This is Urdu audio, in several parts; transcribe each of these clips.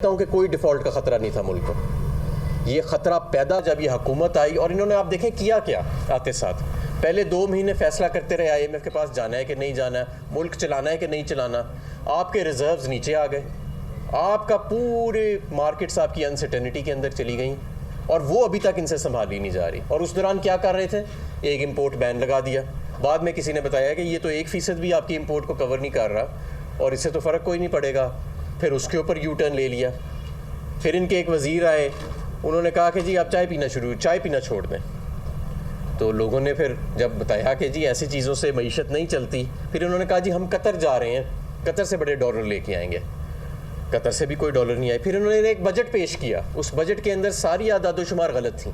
ہوں کہ کوئی ڈیفالٹ کا خطرہ نہیں تھا ملک کو. یہ خطرہ پیدا جب یہ حکومت آئی اور انہوں نے آپ دیکھیں کیا کیا آتے ساتھ. پہلے 2 مہینے فیصلہ کرتے رہے IMF کے پاس جانا ہے کہ نہیں جانا ہے, ملک چلانا ہے کہ نہیں چلانا. آپ کے ریزروز نیچے آ گئے, آپ کا پورے مارکیٹس آپ کی انسرٹینٹی کے اندر چلی گئیں اور وہ ابھی تک ان سے سنبھالی نہیں جا رہی. اور اس دوران کیا کر رہے تھے, ایک امپورٹ بین لگا دیا. بعد میں کسی نے بتایا کہ یہ تو 1% بھی آپ کی امپورٹ کو کور نہیں کر رہا اور اس سے تو فرق کوئی نہیں پڑے گا. پھر اس کے اوپر یو ٹرن لے لیا. پھر ان کے ایک وزیر آئے, انہوں نے کہا کہ جی آپ چائے پینا چھوڑ دیں. تو لوگوں نے پھر جب بتایا کہ جی ایسی چیزوں سے معیشت نہیں چلتی, پھر انہوں نے کہا جی ہم قطر جا رہے ہیں, قطر سے بڑے ڈالر لے کے آئیں گے. قطر سے بھی کوئی ڈالر نہیں آئے. پھر انہوں نے ایک بجٹ پیش کیا, اس بجٹ کے اندر ساری اعداد و شمار غلط تھیں.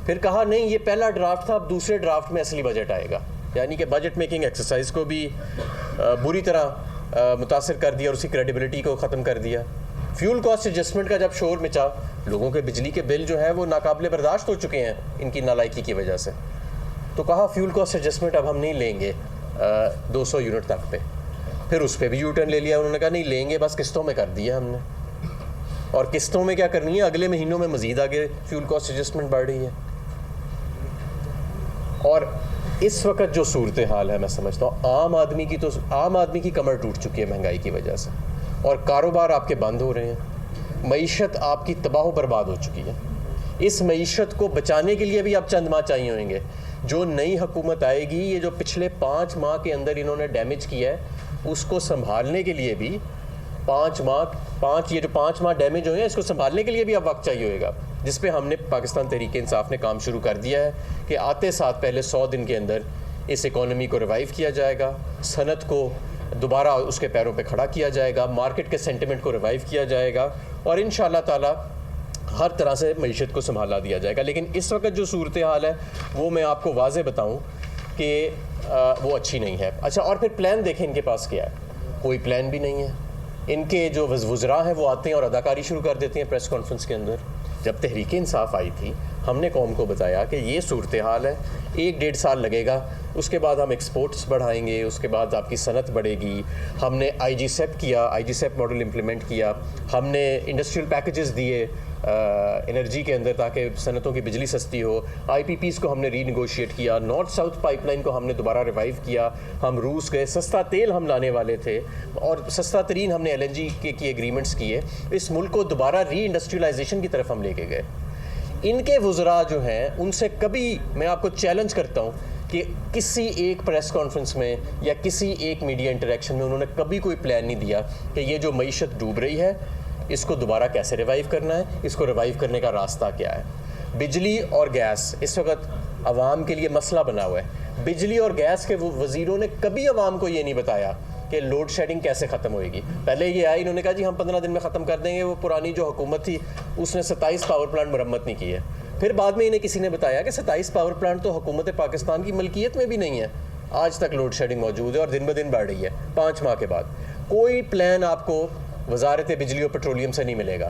پھر کہا نہیں یہ پہلا ڈرافٹ تھا, اب دوسرے ڈرافٹ میں اصلی بجٹ آئے گا. یعنی کہ بجٹ میکنگ ایکسرسائز کو بھی بری طرح متاثر کر دیا اور اسی کریڈیبلٹی کو ختم کر دیا. فیول کاسٹ ایڈجسٹمنٹ کا جب شور مچا, لوگوں کے بجلی کے بل جو ہے وہ ناقابل برداشت ہو چکے ہیں ان کی نالائکی کی وجہ سے. تو کہا فیول کاسٹ ایڈجسٹمنٹ اب ہم نہیں لیں گے 200 یونٹ تک پہ. پھر اس پہ بھی یو ٹرن لے لیا, انہوں نے کہا نہیں لیں گے, بس قسطوں میں کر دیا ہم نے. اور قسطوں میں کیا کرنی ہے, اگلے مہینوں میں مزید آگے فیول کاسٹ ایڈجسٹمنٹ بڑھ رہی ہے. اور اس وقت جو صورتحال ہے میں سمجھتا ہوں عام آدمی کی کمر ٹوٹ چکی ہے مہنگائی کی وجہ سے, اور کاروبار آپ کے بند ہو رہے ہیں, معیشت آپ کی تباہ و برباد ہو چکی ہے. اس معیشت کو بچانے کے لیے بھی اب چند ماہ چاہیے ہوئیں گے. جو نئی حکومت آئے گی, یہ جو پچھلے 5 ماہ کے اندر انہوں نے ڈیمیج کیا ہے اس کو سنبھالنے کے لیے بھی 5 ماہ ڈیمیج ہوئے ہیں, اس کو سنبھالنے کے لیے بھی اب وقت چاہیے ہوئے گا. جس پہ ہم نے پاکستان تحریک انصاف نے کام شروع کر دیا ہے کہ آتے ساتھ پہلے 100 دن کے اندر اس اکانومی کو ریوائیو کیا جائے گا, صنعت کو دوبارہ اس کے پیروں پہ کھڑا کیا جائے گا, مارکیٹ کے سینٹیمنٹ کو ریوائیو کیا جائے گا, اور انشاءاللہ تعالی ہر طرح سے معیشت کو سنبھالا دیا جائے گا. لیکن اس وقت جو صورتحال ہے وہ میں آپ کو واضح بتاؤں کہ وہ اچھی نہیں ہے. اچھا, اور پھر پلان دیکھیں ان کے پاس کیا ہے, کوئی پلان بھی نہیں ہے. ان کے جو وزراء ہیں وہ آتے ہیں اور اداکاری شروع کر دیتے ہیں پریس کانفرنس کے اندر. جب تحریک انصاف آئی تھی ہم نے قوم کو بتایا کہ یہ صورتحال ہے, 1-1.5 سال لگے گا, اس کے بعد ہم ایکسپورٹس بڑھائیں گے, اس کے بعد آپ کی صنعت بڑھے گی. ہم نے IG سیپ کیا, IG سیپ ماڈل امپلیمنٹ کیا, ہم نے انڈسٹریل پیکیجز دیے انرجی کے اندر تاکہ صنعتوں کی بجلی سستی ہو. IPPs کو ہم نے ری نیگوشیٹ کیا, نارتھ ساؤتھ پائپ لائن کو ہم نے دوبارہ ریوائیو کیا. ہم روس گئے, سستا تیل ہم لانے والے تھے اور سستا ترین ہم نے LNG کی ایگریمنٹس کیے. اس ملک کو دوبارہ ری انڈسٹریلائزیشن کی طرف ہم لے کے گئے. ان کے وزراء جو ہیں ان سے کبھی میں آپ کو چیلنج کرتا ہوں کہ کسی ایک پریس کانفرنس میں یا کسی ایک میڈیا انٹریکشن میں انہوں نے کبھی کوئی پلان نہیں دیا کہ یہ جو معیشت ڈوب رہی ہے اس کو دوبارہ کیسے ریوائیو کرنا ہے, اس کو ریوائیو کرنے کا راستہ کیا ہے. بجلی اور گیس اس وقت عوام کے لیے مسئلہ بنا ہوا ہے. بجلی اور گیس کے وزیروں نے کبھی عوام کو یہ نہیں بتایا کہ لوڈ شیڈنگ کیسے ختم ہوئے گی. پہلے یہ آئی, انہوں نے کہا جی ہم 15 دن میں ختم کر دیں گے. وہ پرانی جو حکومت تھی اس نے 27 پاور پلانٹ مرمت نہیں کی ہے. پھر بعد میں انہیں کسی نے بتایا کہ 27 پاور پلانٹ تو حکومت پاکستان کی ملکیت میں بھی نہیں ہے. آج تک لوڈ شیڈنگ موجود ہے اور دن بدن بڑھ رہی ہے. 5 ماہ کے بعد کوئی پلان آپ کو وزارت بجلی اور پیٹرولیم سے نہیں ملے گا.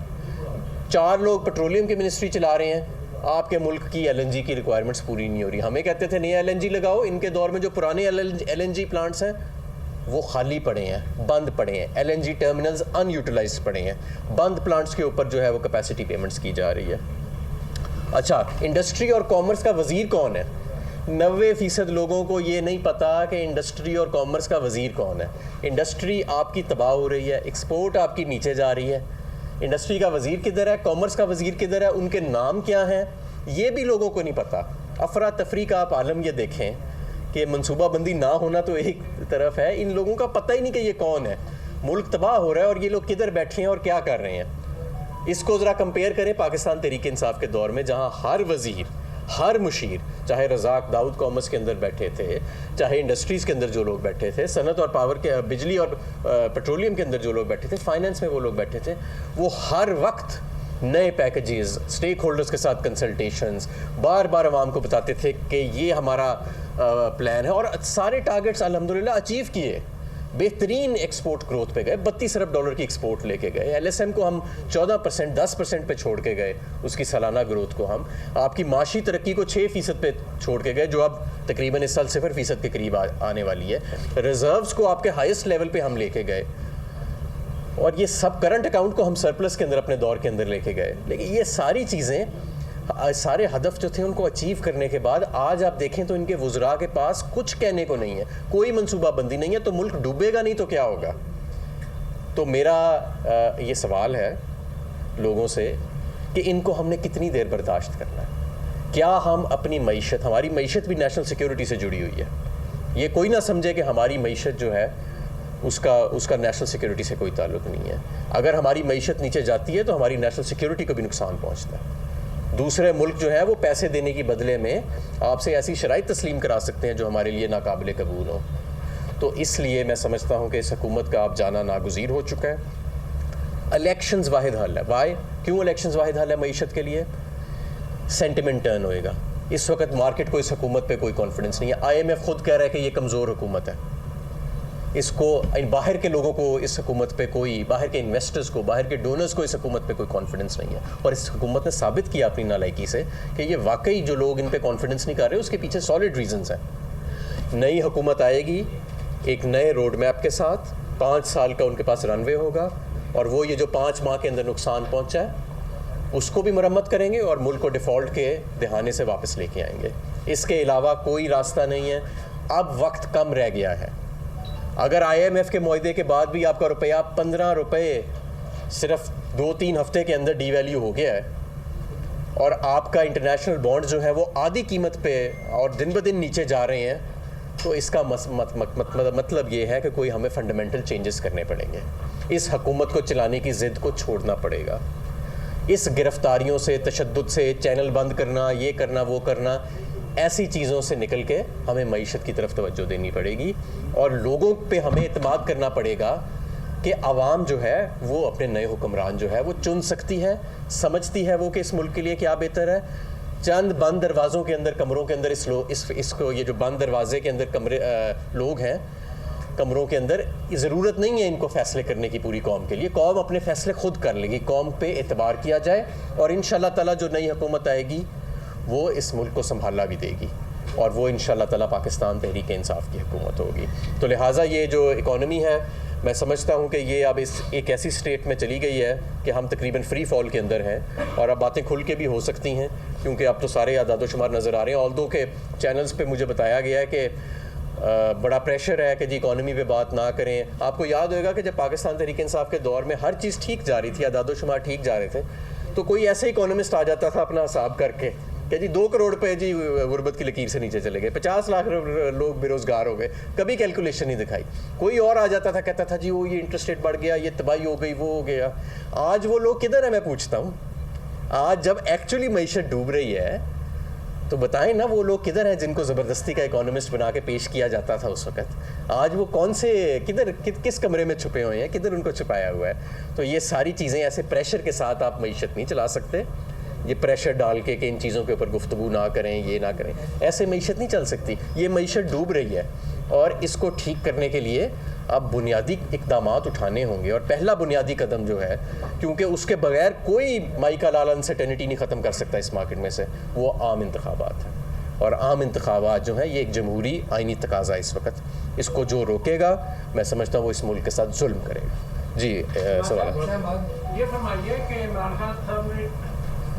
4 لوگ پیٹرولیم کی منسٹری چلا رہے ہیں, آپ کے ملک کی LNG کی ریکوائرمنٹس پوری نہیں ہو رہی. ہمیں کہتے تھے نیا LNG لگاؤ, ان کے دور میں جو پرانے LNG پلانٹس ہیں وہ خالی پڑے ہیں, بند پڑے ہیں. LNG ٹرمینلز ان یوٹیلائزڈ پڑے ہیں. بند پلانٹس کے اوپر جو ہے وہ کیپیسٹی پیمنٹس کی جا رہی ہے. اچھا, انڈسٹری اور کامرس کا وزیر کون ہے؟ 90% لوگوں کو یہ نہیں پتا کہ انڈسٹری اور کامرس کا وزیر کون ہے. انڈسٹری آپ کی تباہ ہو رہی ہے, ایکسپورٹ آپ کی نیچے جا رہی ہے. انڈسٹری کا وزیر کدھر ہے, کامرس کا وزیر کدھر ہے, ان کے نام کیا ہیں, یہ بھی لوگوں کو نہیں پتا. افراتفری کا آپ عالم یہ دیکھیں کہ منصوبہ بندی نہ ہونا تو ایک طرف ہے, ان لوگوں کا پتہ ہی نہیں کہ یہ کون ہے. ملک تباہ ہو رہا ہے اور یہ لوگ کدھر بیٹھے ہیں اور کیا کر رہے ہیں. اس کو ذرا کمپیئر کریں پاکستان تحریک انصاف کے دور میں, جہاں ہر وزیر, ہر مشیر, چاہے رزاق داؤد کامرس کے اندر بیٹھے تھے, چاہے انڈسٹریز کے اندر جو لوگ بیٹھے تھے, صنعت اور پاور کے بجلی اور پیٹرولیم کے اندر جو لوگ بیٹھے تھے, فائنانس میں وہ لوگ بیٹھے تھے, وہ ہر وقت نئے پیکیجز, اسٹیک ہولڈرز کے ساتھ کنسلٹیشنز, بار بار عوام کو بتاتے تھے کہ یہ ہمارا پلان ہے. اور سارے ٹارگٹس الحمدللہ اچیو کیے. بہترین ایکسپورٹ گروتھ پہ گئے, $32 ارب کی ایکسپورٹ لے کے گئے. LSM کو ہم 14%, 10% پہ چھوڑ کے گئے, اس کی سالانہ گروتھ کو ہم آپ کی معاشی ترقی کو 6% پہ چھوڑ کے گئے, جو اب تقریباً اس سال 0% کے قریب آنے والی ہے. ریزروز کو آپ کے ہائیسٹ لیول پہ ہم لے کے گئے. اور یہ سب کرنٹ اکاؤنٹ کو ہم سرپلس کے اندر اپنے دور کے اندر لے کے گئے. لیکن یہ ساری چیزیں, سارے ہدف جو تھے ان کو اچیو کرنے کے بعد آج آپ دیکھیں تو ان کے وزراء کے پاس کچھ کہنے کو نہیں ہے, کوئی منصوبہ بندی نہیں ہے. تو ملک ڈوبے گا نہیں تو کیا ہوگا؟ تو میرا یہ سوال ہے لوگوں سے کہ ان کو ہم نے کتنی دیر برداشت کرنا ہے. کیا ہم اپنی معیشت, ہماری معیشت بھی نیشنل سیکیورٹی سے جڑی ہوئی ہے. یہ کوئی نہ سمجھے کہ ہماری معیشت جو ہے اس کا نیشنل سیکیورٹی سے کوئی تعلق نہیں ہے. اگر ہماری معیشت نیچے جاتی ہے تو ہماری نیشنل سیکیورٹی کو بھی نقصان پہنچتا ہے. دوسرے ملک جو ہے وہ پیسے دینے کی بدلے میں آپ سے ایسی شرائط تسلیم کرا سکتے ہیں جو ہمارے لیے ناقابل قبول ہوں. تو اس لیے میں سمجھتا ہوں کہ اس حکومت کا اب جانا ناگزیر ہو چکا ہے. الیکشنز واحد حل ہے. وائی؟ کیوں الیکشنز واحد حل ہے معیشت کے لیے؟ سینٹیمنٹ ٹرن ہوئے گا. اس وقت مارکیٹ کو اس حکومت پہ کوئی کانفیڈنس نہیں ہے. IMF خود کہہ رہا ہے کہ یہ کمزور حکومت ہے. اس کو باہر کے لوگوں کو اس حکومت پہ کوئی, باہر کے انویسٹرز کو, باہر کے ڈونرز کو اس حکومت پہ کوئی کانفیڈنس نہیں ہے. اور اس حکومت نے ثابت کیا اپنی نالائکی سے کہ یہ واقعی جو لوگ ان پہ کانفیڈنس نہیں کر رہے اس کے پیچھے سالڈ ریزنز ہیں. نئی حکومت آئے گی ایک نئے روڈ میپ کے ساتھ, 5 سال کا ان کے پاس رن وے ہوگا, اور وہ یہ جو 5 ماہ کے اندر نقصان پہنچا ہے اس کو بھی مرمت کریں گے اور ملک کو ڈیفالٹ کے دہانے سے واپس لے کے آئیں گے. اس کے علاوہ کوئی راستہ نہیں ہے. اب وقت کم رہ گیا ہے. اگر IMF کے معاہدے کے بعد بھی آپ کا روپیہ 15 روپے صرف 2-3 ہفتے کے اندر ڈی ویلیو ہو گیا ہے, اور آپ کا انٹرنیشنل بانڈ جو ہے وہ آدھی قیمت پہ اور دن بدن نیچے جا رہے ہیں, تو اس کا مطلب یہ ہے کہ کوئی ہمیں فنڈامنٹل چینجز کرنے پڑیں گے. اس حکومت کو چلانے کی ضد کو چھوڑنا پڑے گا. اس گرفتاریوں سے, تشدد سے, چینل بند کرنا, یہ کرنا, وہ کرنا, ایسی چیزوں سے نکل کے ہمیں معیشت کی طرف توجہ دینی پڑے گی, اور لوگوں پہ ہمیں اعتماد کرنا پڑے گا کہ عوام جو ہے وہ اپنے نئے حکمران جو ہے وہ چن سکتی ہے, سمجھتی ہے وہ کہ اس ملک کے لیے کیا بہتر ہے. چند بند دروازوں کے اندر, کمروں کے اندر اس کو, یہ جو بند دروازے کے اندر لوگ ہیں کمروں کے اندر, ضرورت نہیں ہے ان کو فیصلے کرنے کی پوری قوم کے لیے. قوم اپنے فیصلے خود کر لے گی. قوم پہ اعتبار کیا جائے, اور انشاءاللہ تعالیٰ جو نئی حکومت آئے گی وہ اس ملک کو سنبھالا بھی دے گی, اور وہ انشاءاللہ تعالیٰ پاکستان تحریک انصاف کی حکومت ہوگی. تو لہٰذا یہ جو اکانومی ہے, میں سمجھتا ہوں کہ یہ اب ایک ایسی سٹیٹ میں چلی گئی ہے کہ ہم تقریباً فری فال کے اندر ہیں, اور اب باتیں کھل کے بھی ہو سکتی ہیں کیونکہ اب تو سارے اعداد و شمار نظر آ رہے ہیں. آلدو کہ چینلز پہ مجھے بتایا گیا ہے کہ بڑا پریشر ہے کہ جی اکانومی پہ بات نہ کریں. آپ کو یاد ہوئے گا کہ جب پاکستان تحریک انصاف کے دور میں ہر چیز ٹھیک جا رہی تھی, اعداد و شمار ٹھیک جا رہے تھے, تو کوئی ایسے اکانومسٹ آ جاتا تھا اپنا حساب کر کے کہ جی 2 کروڑ پہ جی غربت کی لکیر سے نیچے چلے گئے, 50 لاکھ لوگ بے روزگار ہو گئے, کبھی کیلکولیشن نہیں دکھائی. کوئی اور آ جاتا تھا, کہتا تھا جی وہ یہ انٹرسٹ ریٹ بڑھ گیا, یہ تباہی ہو گئی, وہ ہو گیا. آج وہ لوگ کدھر ہیں میں پوچھتا ہوں. آج جب ایکچولی معیشت ڈوب رہی ہے تو بتائیں نا وہ لوگ کدھر ہیں جن کو زبردستی کا اکانومسٹ بنا کے پیش کیا جاتا تھا اس وقت. آج وہ کون سے, کس کمرے میں چھپے ہوئے ہیں, کدھر ان کو چھپایا ہوا ہے. تو یہ ساری چیزیں ایسے پریشر کے ساتھ آپ معیشت نہیں چلا سکتے. یہ پریشر ڈال کے کہ ان چیزوں کے اوپر گفتگو نہ کریں, یہ نہ کریں, ایسے معیشت نہیں چل سکتی. یہ معیشت ڈوب رہی ہے, اور اس کو ٹھیک کرنے کے لیے اب بنیادی اقدامات اٹھانے ہوں گے. اور پہلا بنیادی قدم جو ہے, کیونکہ اس کے بغیر کوئی مائی کا لال انسرٹینٹی نہیں ختم کر سکتا اس مارکیٹ میں سے, وہ عام انتخابات ہیں. اور عام انتخابات جو ہیں یہ ایک جمہوری آئینی تقاضا اس وقت. اس کو جو روکے گا میں سمجھتا ہوں وہ اس ملک کے ساتھ ظلم کرے گا. جی سوال یہ فرمائیے کہ عمران خان صاحب نے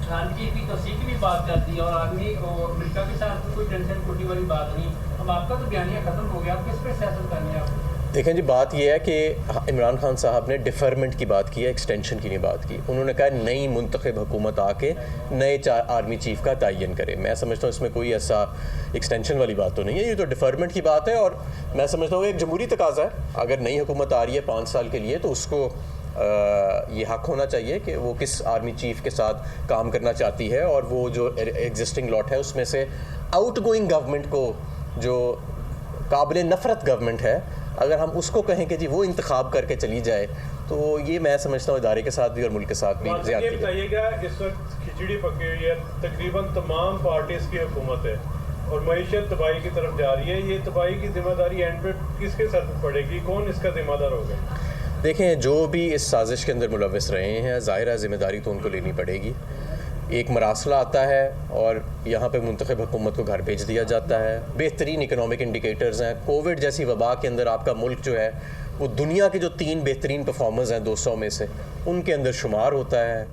خانگی کی توسیع کی بھی بات کر دی, اور آدمی اور امریکہ کے ساتھ کوئی ٹینشن کوٹی والی بات نہیں. اب آپ کا تو بیانیہ ختم ہو گیا, آپ کس پہ سیاست کرنی ہے آپ؟ دیکھیں جی, بات یہ ہے کہ عمران خان صاحب نے ڈیفرمنٹ کی بات کی ہے, ایکسٹینشن کی نہیں بات کی. انہوں نے کہا نئی منتخب حکومت آ کے نئے آرمی چیف کا تعین کرے. میں سمجھتا ہوں اس میں کوئی ایسا ایکسٹینشن والی بات تو نہیں ہے, یہ تو ڈیفرمنٹ کی بات ہے. اور میں سمجھتا ہوں ایک جمہوری تقاضا ہے. اگر نئی حکومت آ رہی ہے 5 سال کے لیے تو اس کو یہ حق ہونا چاہیے کہ وہ کس آرمی چیف کے ساتھ کام کرنا چاہتی ہے, اور وہ جو ایگزسٹنگ لاٹ ہے اس میں سے آؤٹ گوئنگ گورنمنٹ کو, جو قابل نفرت گورنمنٹ ہے, اگر ہم اس کو کہیں کہ جی وہ انتخاب کر کے چلی جائے, تو یہ میں سمجھتا ہوں ادارے کے ساتھ بھی اور ملک کے ساتھ بھی زیادتی ہے. بتائیے گا اس وقت کھچڑی پکی ہوئی ہے, تقریباً تمام پارٹیز کی حکومت ہے اور معیشت تباہی کی طرف جا رہی ہے. یہ تباہی کی ذمہ داری اینڈ پہ کس کے سر پڑے گی, کون اس کا ذمہ دار ہوگا؟ دیکھیں, جو بھی اس سازش کے اندر ملوث رہے ہیں ظاہر ہے ذمہ داری تو ان کو لینی پڑے گی. ایک مراسلہ آتا ہے اور یہاں پہ منتخب حکومت کو گھر بھیج دیا جاتا ہے. بہترین اکنامک انڈیکیٹرز ہیں. کووڈ جیسی وبا کے اندر آپ کا ملک جو ہے وہ دنیا کے جو 3 بہترین پرفارمرز ہیں 200 میں سے ان کے اندر شمار ہوتا ہے.